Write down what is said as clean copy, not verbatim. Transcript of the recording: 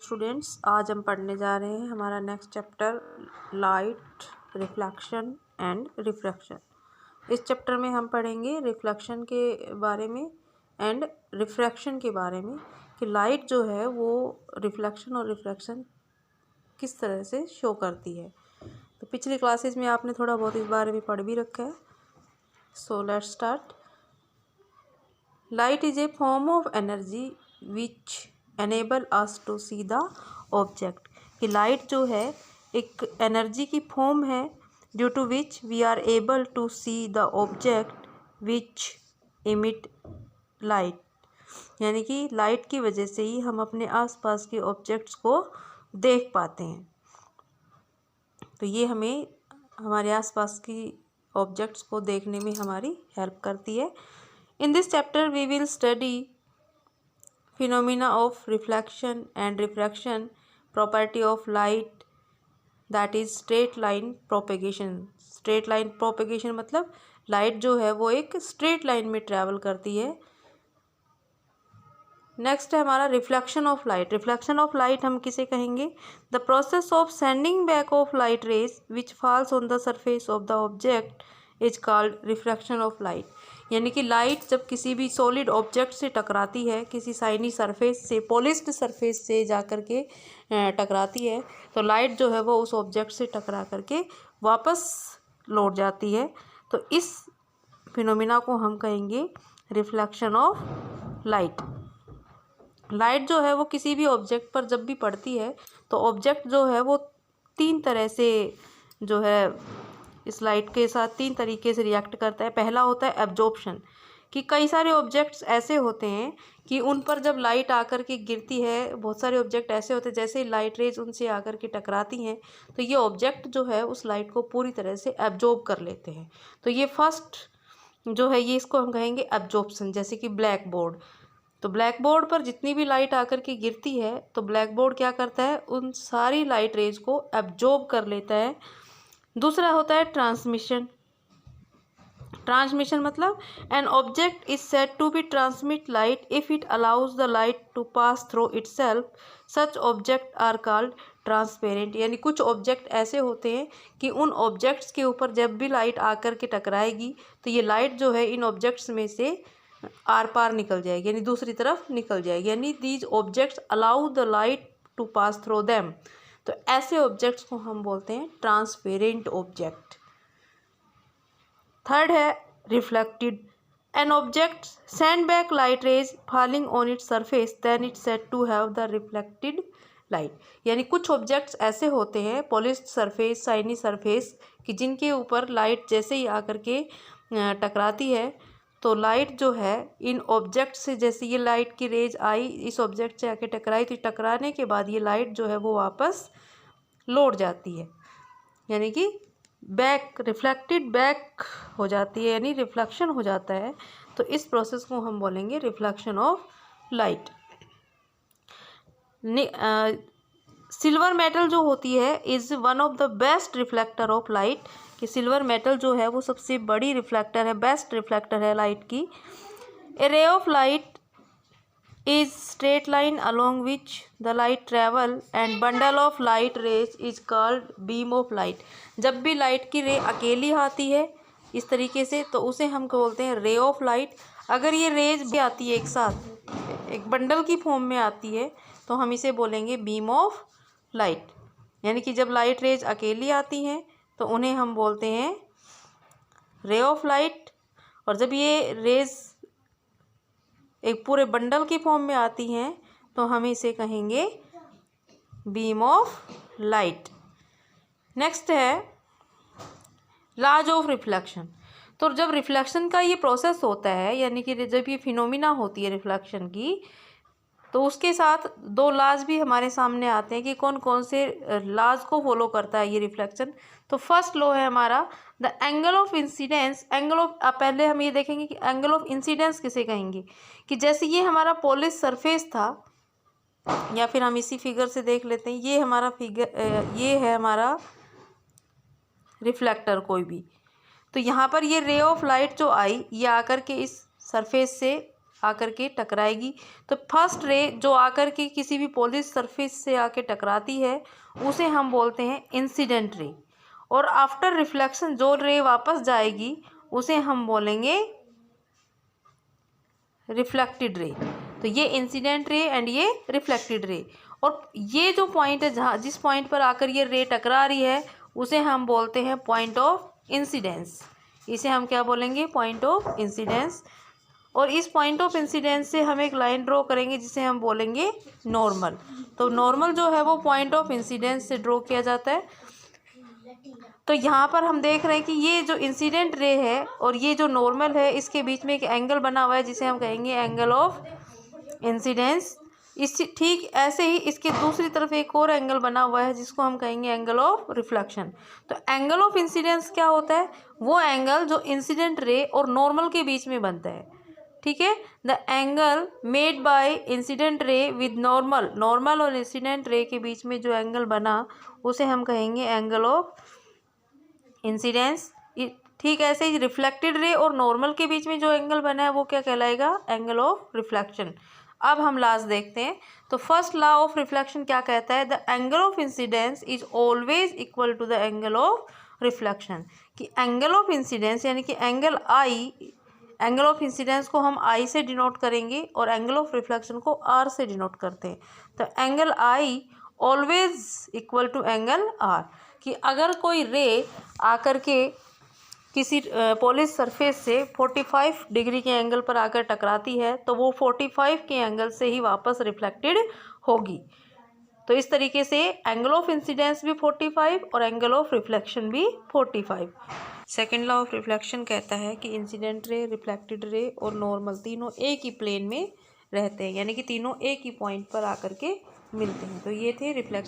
Students, आज हम पढ़ने जा रहे हैं हमारा next chapter light, reflection and refraction. इस चैप्टर में हम पढ़ेंगे रिफ्लेक्शन के बारे में एंड रिफ्रैक्शन के बारे में कि लाइट जो है वो रिफ्लेक्शन और रिफ्रैक्शन किस तरह से शो करती है। तो पिछली क्लासेस में आपने थोड़ा बहुत इस बारे में पढ़ भी रखा है। So let's start. Light is a form of energy which enable us to see the object. कि लाइट जो है एक एनर्जी की फॉर्म है due to which we are able to see the object which emit light. यानी कि light की वजह से ही हम अपने आसपास के ऑब्जेक्ट्स को देख पाते हैं। तो ये हमें हमारे आसपास की ऑब्जेक्ट्स को देखने में हमारी हेल्प करती है। In this chapter, we will study phenomena of reflection and refraction, property of light, that is straight line propagation. Straight line propagation मतलब लाइट जो है वो एक स्ट्रेट लाइन में ट्रैवल करती है। नेक्स्ट है हमारा reflection of light. Reflection of light हम किसे कहेंगे? The process of sending back of light raise which falls on the surface of the object is called reflection of light. यानी कि लाइट जब किसी भी सॉलिड ऑब्जेक्ट से टकराती है, किसी शाइनी सरफेस से, पॉलिश्ड सरफेस से जा कर के टकराती है, तो लाइट जो है वो उस ऑब्जेक्ट से टकरा करके वापस लौट जाती है। तो इस फिनोमिना को हम कहेंगे रिफ्लेक्शन ऑफ लाइट। लाइट जो है वो किसी भी ऑब्जेक्ट पर जब भी पड़ती है तो ऑब्जेक्ट जो है वो तीन तरह से जो है इस लाइट के साथ तीन तरीके से रिएक्ट करता है। पहला होता है एब्जॉर्प्शन, कि कई सारे ऑब्जेक्ट्स ऐसे होते हैं कि उन पर जब लाइट आकर के गिरती है, बहुत सारे ऑब्जेक्ट ऐसे होते हैं जैसे लाइट रेज उनसे आकर के टकराती हैं तो ये ऑब्जेक्ट जो है उस लाइट को पूरी तरह से एब्जॉर्ब कर लेते हैं। तो ये फर्स्ट जो है ये इसको हम कहेंगे एब्जॉर्प्शन। जैसे कि ब्लैक बोर्ड, तो ब्लैक बोर्ड पर जितनी भी लाइट आकर के गिरती है तो ब्लैक बोर्ड क्या करता है, उन सारी लाइट रेज को एब्जॉर्ब कर लेता है। दूसरा होता है ट्रांसमिशन। ट्रांसमिशन मतलब an object is said to be transmit light if it allows the light to pass through itself. Such object are called transparent. यानी कुछ ऑब्जेक्ट ऐसे होते हैं कि उन ऑब्जेक्ट्स के ऊपर जब भी लाइट आकर के टकराएगी तो ये लाइट जो है इन ऑब्जेक्ट्स में से आर पार निकल जाएगी, यानी दूसरी तरफ निकल जाएगी। यानी these objects allow the light to pass through them. तो ऐसे ऑब्जेक्ट्स को हम बोलते हैं ट्रांसपेरेंट ऑब्जेक्ट। थर्ड है reflected. An object send back light rays falling on its surface then it said to have the reflected light. यानी कुछ objects ऐसे होते हैं पॉलिश्ड सरफेस, शाइनी सरफेस, कि जिनके ऊपर लाइट जैसे ही आकर के टकराती है तो लाइट जो है इन ऑब्जेक्ट से, जैसे ये लाइट की रेज आई इस ऑब्जेक्ट से आके टकराई तो टकराने के बाद ये लाइट जो है वो वापस लौट जाती है, यानी कि बैक रिफ्लेक्टेड बैक हो जाती है, यानी रिफ्लेक्शन हो जाता है। तो इस प्रोसेस को हम बोलेंगे reflection of light. Silver metal जो होती है is one of the best reflector of light. कि सिल्वर मेटल जो है वो सबसे बड़ी रिफ्लेक्टर है, बेस्ट रिफ्लेक्टर है लाइट की। A ray of light is straight line along which the light travel and bundle of light rays is called beam of light. जब भी लाइट की रे अकेली आती है इस तरीके से तो उसे हम बोलते हैं रे ऑफ लाइट। अगर ये रेज भी आती है एक साथ एक बंडल की फॉर्म में आती है तो हम इसे बोलेंगे बीम ऑफ लाइट। यानी कि जब लाइट रेज अकेली आती हैं तो उन्हें हम बोलते हैं रे ऑफ लाइट, और जब ये रेज एक पूरे बंडल की फॉर्म में आती हैं तो हम इसे कहेंगे बीम ऑफ लाइट। नेक्स्ट है लॉज ऑफ रिफ्लेक्शन। तो जब रिफ्लेक्शन का ये प्रोसेस होता है, यानी कि जब ये फिनोमिना होती है रिफ्लेक्शन की, तो उसके साथ दो लॉज भी हमारे सामने आते हैं कि कौन कौन से लॉज को फॉलो करता है ये रिफ्लेक्शन। तो फर्स्ट लॉ है हमारा the angle of incidence. Angle of, अब हम ये देखेंगे कि एंगल ऑफ इंसिडेंस किसे कहेंगे। कि जैसे ये हमारा पॉलिश सरफेस था, या फिर हम इसी फिगर से देख लेते हैं, ये हमारा फिगर, ये है हमारा रिफ्लेक्टर कोई भी। तो यहाँ पर ये रे ऑफ लाइट जो आई ये आकर के इस सरफेस से आकर के टकराएगी। तो फर्स्ट रे जो आकर के किसी भी पॉलिश सरफेस से आके टकराती है उसे हम बोलते हैं इंसिडेंट रे, और आफ्टर रिफ्लेक्शन जो रे वापस जाएगी उसे हम बोलेंगे रिफ्लेक्टेड रे। तो ये इंसिडेंट रे एंड ये रिफ्लेक्टेड रे। और ये जो पॉइंट है जहाँ जिस पॉइंट पर आकर ये रे टकरा रही है उसे हम बोलते हैं पॉइंट ऑफ इंसिडेंस। इसे हम क्या बोलेंगे? Point of incidence. और इस पॉइंट ऑफ इंसिडेंस से हम एक लाइन ड्रॉ करेंगे जिसे हम बोलेंगे नॉर्मल। तो नॉर्मल जो है वो पॉइंट ऑफ इंसिडेंस से ड्रॉ किया जाता है। तो यहाँ पर हम देख रहे हैं कि ये जो इंसिडेंट रे है और ये जो नॉर्मल है इसके बीच में एक एंगल बना हुआ है जिसे हम कहेंगे एंगल ऑफ इंसिडेंस। इस ठीक ऐसे ही इसके दूसरी तरफ एक और एंगल बना हुआ है जिसको हम कहेंगे एंगल ऑफ रिफ्लेक्शन। तो एंगल ऑफ इंसिडेंस क्या होता है? वो एंगल जो इंसिडेंट रे और नॉर्मल के बीच में बनता है। ठीक है, the angle made by incident ray with normal, normal और इंसिडेंट रे के बीच में जो एंगल बना उसे हम कहेंगे एंगल ऑफ इंसिडेंस। ठीक ऐसे ही रिफ्लेक्टेड रे और नॉर्मल के बीच में जो एंगल बना है वो क्या कहलाएगा? Angle of reflection. अब हम लास्ट देखते हैं। तो फर्स्ट लॉ ऑफ रिफ्लेक्शन क्या कहता है? The angle of incidence is always equal to the angle of reflection. कि एंगल ऑफ इंसिडेंस यानी कि angle I, angle of incidence को हम आई से डिनोट करेंगे और एंगल ऑफ रिफ्लेक्शन को आर से डिनोट करते हैं। तो angle I always equal to angle R. कि अगर कोई रे आकर के किसी पॉलिश सरफेस से 45 डिग्री के एंगल पर आकर टकराती है तो वो 45 के एंगल से ही वापस रिफ्लेक्टेड होगी। तो इस तरीके से एंगल ऑफ इंसिडेंस भी 45 और एंगल ऑफ रिफ्लेक्शन भी 45। सेकेंड लॉ ऑफ रिफ्लेक्शन कहता है कि इंसिडेंट रे, रिफ्लेक्टेड रे और नॉर्मल तीनों एक ही प्लेन में रहते हैं, यानी कि तीनों एक ही पॉइंट पर आकर के मिलते हैं। तो ये थे रिफ्लेक्शन